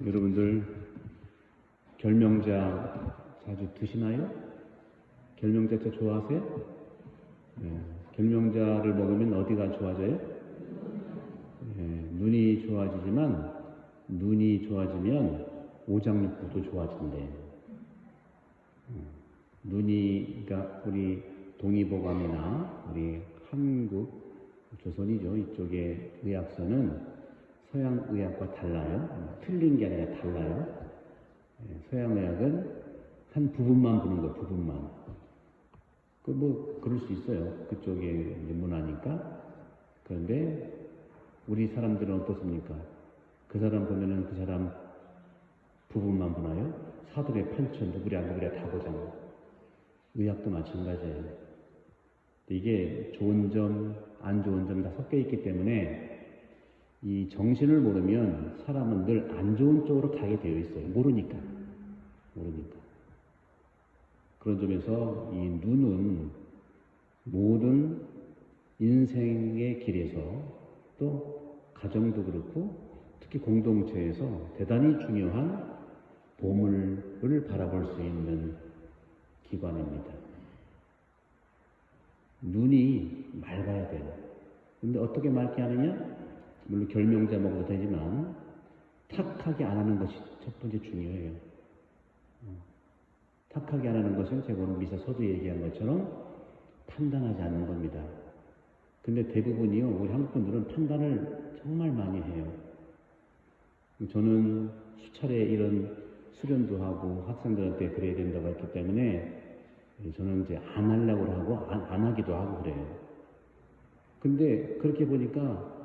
여러분들 결명자 자주 드시나요? 결명자 좋아하세요? 네. 결명자를 먹으면 어디가 좋아져요? 네. 눈이 좋아지지만 눈이 좋아지면 오장육부도 좋아진대. 눈이, 그러니까 우리 동의보감이나 우리 한국 조선이죠. 이쪽의 의학서는 서양 의학과 달라요. 틀린 게 아니라 달라요. 서양 의학은 한 부분만 보는 거예요. 부분만. 그럴 수 있어요. 그쪽의 문화니까. 그런데 우리 사람들은 어떻습니까? 그 사람 보면은 그 사람 부분만 보나요? 사돌의 판처 누구랴 다 보잖아요. 의학도 마찬가지예요. 이게 좋은 점, 안 좋은 점이 다 섞여 있기 때문에 이 정신을 모르면 사람은 늘 안 좋은 쪽으로 가게 되어 있어요. 모르니까. 그런 점에서 이 눈은 모든 인생의 길에서 또 가정도 그렇고 특히 공동체에서 대단히 중요한 보물을 바라볼 수 있는 기관입니다. 눈이 맑아야 돼요. 근데 어떻게 맑게 하느냐? 물론 결명자 먹어도 되지만 탁하게 안 하는 것이 첫 번째 중요해요. 탁하게 안 하는 것은 제가 오늘 미사 서두 얘기한 것처럼 판단하지 않는 겁니다. 근데 대부분이요, 우리 한국 분들은 판단을 정말 많이 해요. 저는 수차례 이런 수련도 하고 학생들한테 그래야 된다고 했기 때문에 저는 이제 안 하려고 하고 안 하기도 하고 그래요. 근데 그렇게 보니까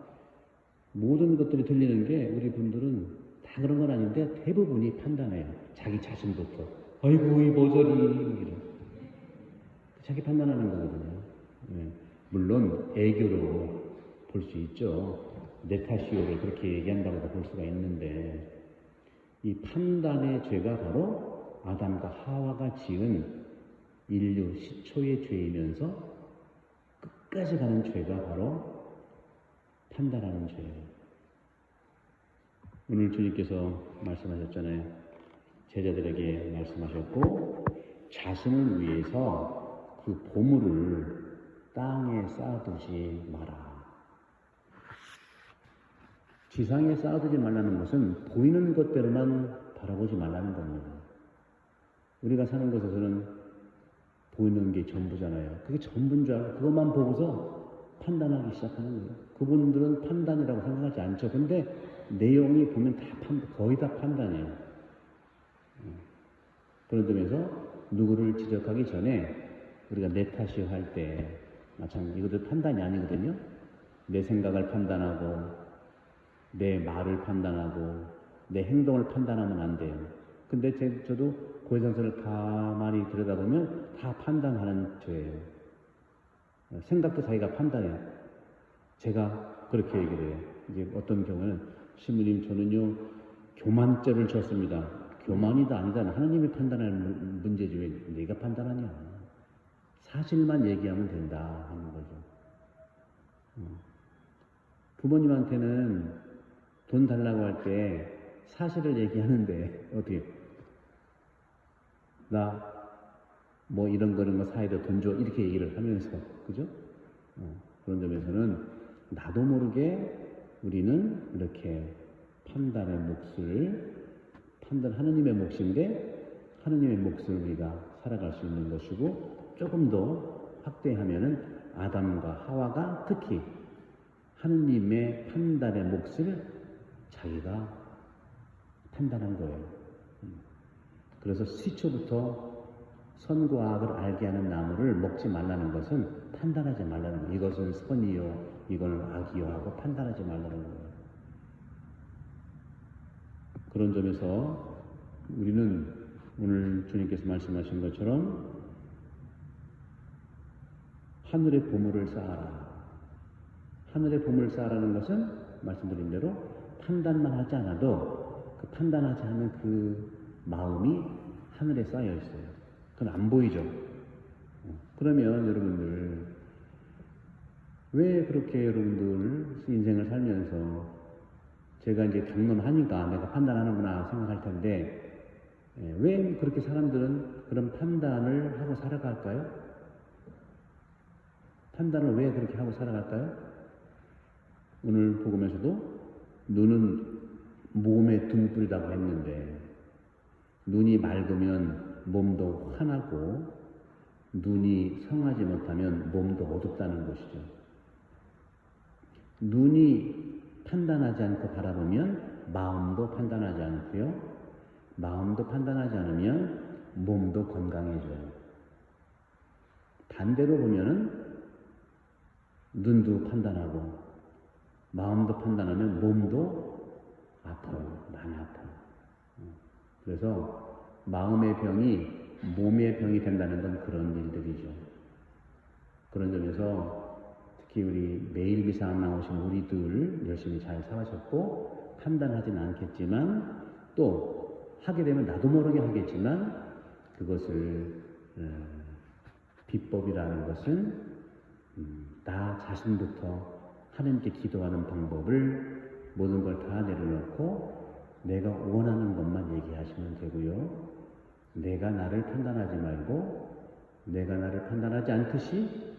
모든 것들이 들리는 게 우리 분들은 다 그런 건 아닌데 대부분이 판단해요. 자기 자신부터. 아이고 이 모조리 자기 판단하는 거거든요. 네. 물론 애교로 볼 수 있죠. 내 탓이오를 그렇게 얘기한다고도 볼 수가 있는데 이 판단의 죄가 바로 아담과 하와가 지은 인류 시초의 죄이면서 끝까지 가는 죄가 바로 판단하는 죄예요. 오늘 주님께서 말씀하셨잖아요. 제자들에게 말씀하셨고 자신을 위해서 그 보물을 땅에 쌓아두지 마라. 지상에 쌓아두지 말라는 것은 보이는 것대로만 바라보지 말라는 겁니다. 우리가 사는 곳에서는 보이는 게 전부잖아요. 그게 전부인 줄 알고 그것만 보고서 판단하기 시작하는 거예요. 그분들은 판단이라고 생각하지 않죠. 근데 내용이 보면 거의 다 판단이에요. 그런 점에서 누구를 지적하기 전에 우리가 내 탓이요 할 때 마찬가지 이것도 판단이 아니거든요. 내 생각을 판단하고 내 말을 판단하고 내 행동을 판단하면 안 돼요. 근데 저도 고해상선을 가만히 들여다보면 다 판단하는 죄예요. 생각도 자기가 판단해요. 제가 그렇게 얘기를 해요. 이제 어떤 경우는 신부님 저는요 교만죄를 졌습니다. 교만이다 아니다 하나님이 판단하는 문제지 왜 내가 판단하냐. 사실만 얘기하면 된다 하는 거죠. 부모님한테는 돈 달라고 할 때 사실을 얘기하는데 어떻게 나 뭐 이런 거 사야 돼 돈 줘 이렇게 얘기를 하면서 그죠? 그런 점에서는 나도 모르게 우리는 이렇게 판단의 몫을 하느님의 몫인데 하느님의 몫을 우리가 살아갈 수 있는 것이고 조금 더 확대하면은 아담과 하와가 특히 하느님의 판단의 몫을 자기가 판단한 거예요. 그래서 시초부터 선과 악을 알게 하는 나무를 먹지 말라는 것은 판단하지 말라는 거예요. 이것은 선이요, 이건 악이요 하고 판단하지 말라는 거예요. 그런 점에서 우리는 오늘 주님께서 말씀하신 것처럼 하늘의 보물을 쌓아라. 하늘의 보물을 쌓아라는 것은 말씀드린 대로 판단만 하지 않아도 그 판단하지 않은 그 마음이 하늘에 쌓여 있어요. 그건 안 보이죠. 그러면 여러분들 왜 그렇게 여러분들 인생을 살면서 제가 이제 경험하니까 내가 판단하는구나 생각할 텐데, 왜 그렇게 사람들은 그런 판단을 하고 살아갈까요? 판단을 왜 그렇게 하고 살아갈까요? 오늘 복음에서도 눈은 몸의 등불이라고 했는데, 눈이 맑으면 몸도 환하고 눈이 성하지 못하면 몸도 어둡다는 것이죠. 눈이 판단하지 않고 바라보면 마음도 판단하지 않고요. 마음도 판단하지 않으면 몸도 건강해져요. 반대로 보면은 눈도 판단하고 마음도 판단하면 몸도 아파요. 많이 아파요. 그래서 마음의 병이 몸의 병이 된다는 건 그런 일들이죠. 그런 점에서 특히 우리 매일 미사 나오신 우리들 열심히 잘 살아셨고 판단하진 않겠지만 또 하게 되면 나도 모르게 하겠지만 그것을 비법이라는 것은 나 자신부터 하나님께 기도하는 방법을 모든 걸 다 내려놓고 내가 원하는 것만 얘기하시면 되고요. 내가 나를 판단하지 말고 내가 나를 판단하지 않듯이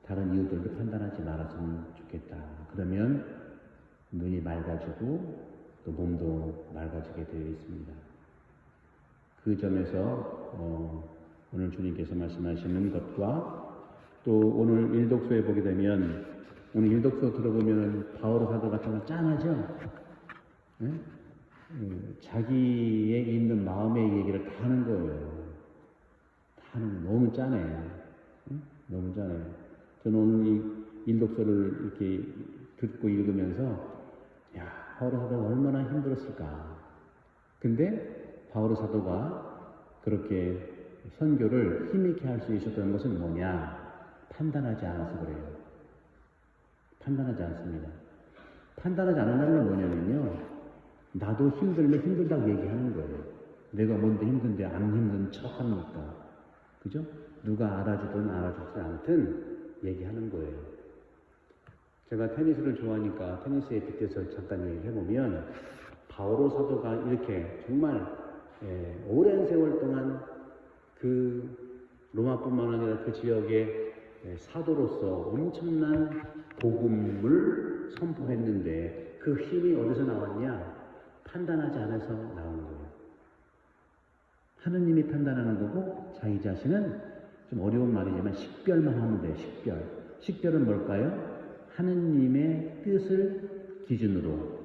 다른 이웃들도 판단하지 말았으면 좋겠다. 그러면 눈이 맑아지고 또 몸도 맑아지게 되어 있습니다. 그 점에서 오늘 주님께서 말씀하시는 것과 또 오늘 일독서에 보게 되면 오늘 일독서 들어보면 바오로 사도가 참 짠하죠? 네? 자기의 있는 마음의 얘기를 다 하는 거예요. 다 하는 거 너무 짠해. 네? 너무 짠해. 저는 오늘 이 일독서를 이렇게 듣고 읽으면서 야, 바오로 사도가 얼마나 힘들었을까. 근데 바오로 사도가 그렇게 선교를 힘있게 할 수 있었던 것은 뭐냐? 판단하지 않아서 그래요. 판단하지 않습니다. 판단하지 않는다는 건 뭐냐면요. 나도 힘들면 힘들다고 얘기하는 거예요. 내가 뭔데 힘든데 안 힘든 척 합니까? 그죠? 누가 알아주든 알아주지 않든 얘기하는 거예요. 제가 테니스를 좋아하니까 테니스에 빗대서 잠깐 얘기를 해보면 바오로 사도가 이렇게 정말 오랜 세월 동안 그 로마뿐만 아니라 그 지역의 사도로서 엄청난 복음을 선포했는데 그 힘이 어디서 나왔냐? 판단하지 않아서 나온 거예요. 하느님이 판단하는 거고 자기 자신은 좀 어려운 말이지만 식별만 하면 돼요. 식별. 식별은 뭘까요? 하느님의 뜻을 기준으로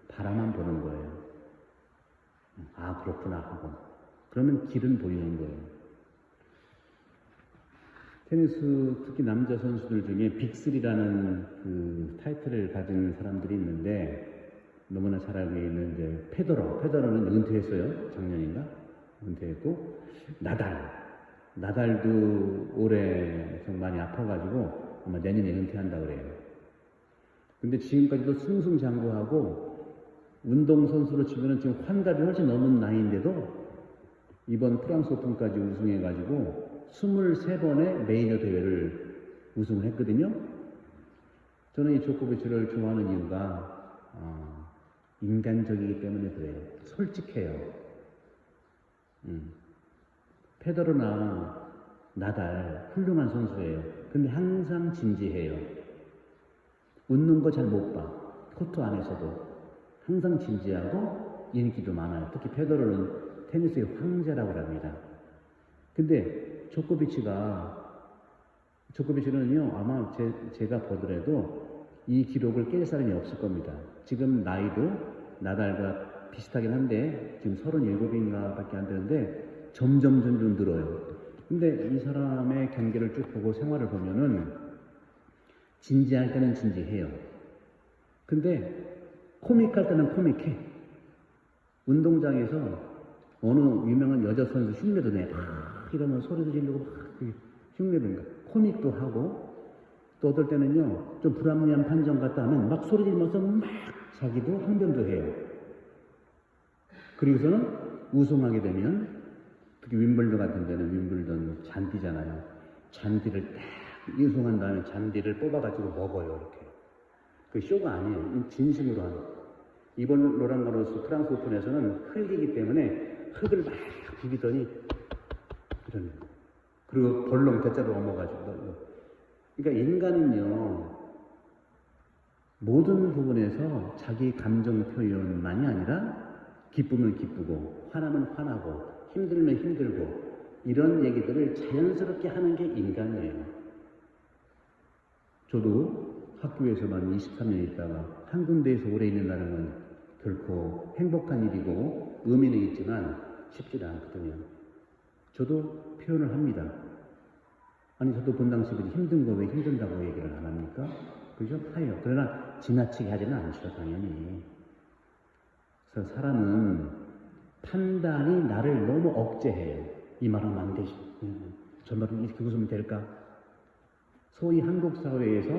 바라만 보는 거예요. 아 그렇구나 하고 그러면 길은 보이는 거예요. 테니스 특히 남자 선수들 중에 빅3라는 그 타이틀을 가진 사람들이 있는데 너무나 잘 알고 있는 이제 페더러는 은퇴했어요. 작년인가? 은퇴했고 나달도 올해 좀 많이 아파가지고 아마 내년에 은퇴한다 그래요. 근데 지금까지도 승승장구하고 운동선수로 치면은 지금 환갑이 훨씬 넘은 나이인데도 이번 프랑스 오픈까지 우승해가지고 23번의 메이저 대회를 우승을 했거든요. 저는 이 조코비치를 좋아하는 이유가 인간적이기 때문에 그래요. 솔직해요. 페더러나 나달 훌륭한 선수예요. 근데 항상 진지해요. 웃는 거 잘 못 봐. 코트 안에서도 항상 진지하고 인기도 많아요. 특히 페더러는 테니스의 황제라고 합니다. 근데 조코비치는요 아마 제가 보더라도 이 기록을 깰 사람이 없을 겁니다. 지금 나이도 나달과 비슷하긴 한데 지금 37인가 밖에 안 되는데 점점 늘어요. 근데 이 사람의 경기를 쭉 보고 생활을 보면은 진지할 때는 진지해요. 근데 코믹할 때는 코믹해. 운동장에서 어느 유명한 여자 선수 흉내도 내. 이러면 소리도 지르고 막 흉내도 내. 코믹도 하고 또 어떨 때는요 좀 불합리한 판정 같다 하면 막 소리 지르면서 막 자기도 항변도 해요. 그리고서는 우승하게 되면 특히 윈블던 같은 데는 윈블던 잔디잖아요. 잔디를 딱 우승한 다음에 잔디를 뽑아가지고 먹어요. 이렇게. 그 쇼가 아니에요. 진심으로 하는. 이번 로랑가로스 프랑스 오픈에서는 흙이기 때문에 흙을 막 비비더니 이런, 그리고 벌렁 대자로 넘어가지고. 그러니까 인간은요, 모든 부분에서 자기 감정 표현만이 아니라 기쁘면 기쁘고 화나면 화나고 힘들면 힘들고 이런 얘기들을 자연스럽게 하는 게 인간이에요. 저도 학교에서만 23년 있다가 한 군데에서 오래 있는다는 건 결코 행복한 일이고 의미는 있지만 쉽지도 않거든요. 저도 표현을 합니다. 아니, 저도 본당시들이 힘든 거 왜 힘든다고 얘기를 안 합니까? 그죠? 해요. 그러나 지나치게 하지는 않죠, 당연히. 그래서 사람은 판단이 나를 너무 억제해요. 이 말은 안 되지. 저 말은 이렇게 웃으면 될까? 소위 한국 사회에서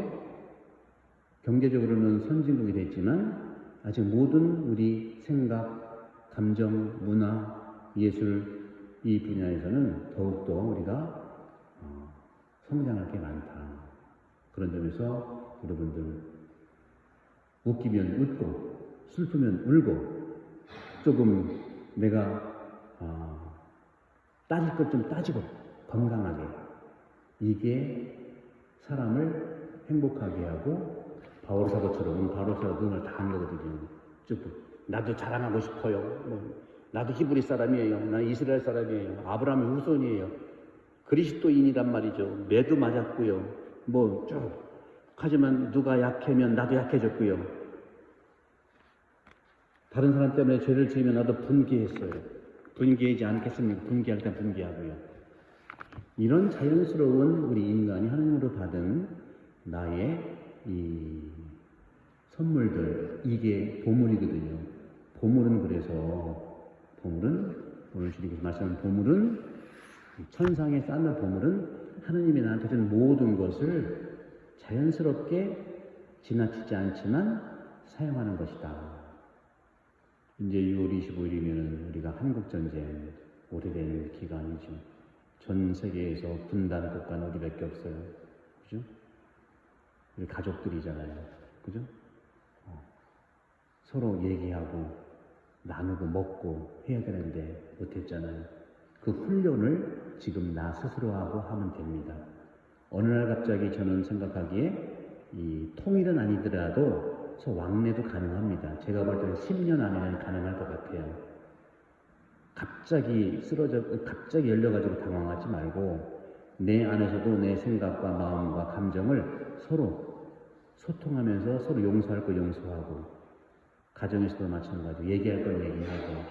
경제적으로는 선진국이 됐지만 아직 모든 우리 생각, 감정, 문화, 예술 이 분야에서는 더욱더 우리가 성장할 게 많다. 그런 점에서 여러분들 웃기면 웃고 슬프면 울고 조금 내가 따질 것 좀 따지고 건강하게, 이게 사람을 행복하게 하고 바울 사도처럼, 바울 사도 그걸 다 한 거거든요. 쭉 나도 자랑하고 싶어요. 나도 히브리 사람이에요. 나는 이스라엘 사람이에요. 아브라함의 후손이에요. 그리스도인이란 말이죠. 매도 맞았고요. 쭉 하지만 누가 약하면 나도 약해졌고요. 다른 사람 때문에 죄를 지으면 나도 분개했어요. 분개하지 않겠습니까? 분개할 땐 분개하고요. 이런 자연스러운 우리 인간이 하나님으로 받은 나의 이 선물들, 이게 보물이거든요. 보물은 그래서 오늘 주님께서 말씀하신 보물은, 천상에 쌓는 보물은 하나님이 나한테 준 모든 것을 자연스럽게 지나치지 않지만 사용하는 것이다. 이제 6월 25일이면 우리가 한국전쟁 오래된 기간이죠. 전 세계에서 분단 국가는 우리밖에 없어요. 그죠? 우리 가족들이잖아요. 그죠? 서로 얘기하고 나누고 먹고 해야 되는데 못했잖아요. 그 훈련을 지금 나 스스로 하고 하면 됩니다. 어느 날 갑자기 저는 생각하기에 이 통일은 아니더라도 저 왕래도 가능합니다. 제가 볼 때는 10년 안에는 가능할 것 같아요. 갑자기 열려가지고 당황하지 말고 내 안에서도 내 생각과 마음과 감정을 서로 소통하면서 서로 용서할 거 용서하고, 가정에서도 마찬가지로 얘기할 건 얘기하고,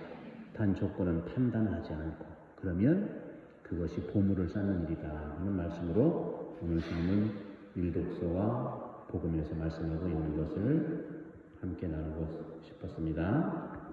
단 조건은 판단하지 않고, 그러면 그것이 보물을 쌓는 일이다 하는 말씀으로 오늘 주님은 일독서와 복음에서 말씀하고 있는 것을 함께 나누고 싶었습니다.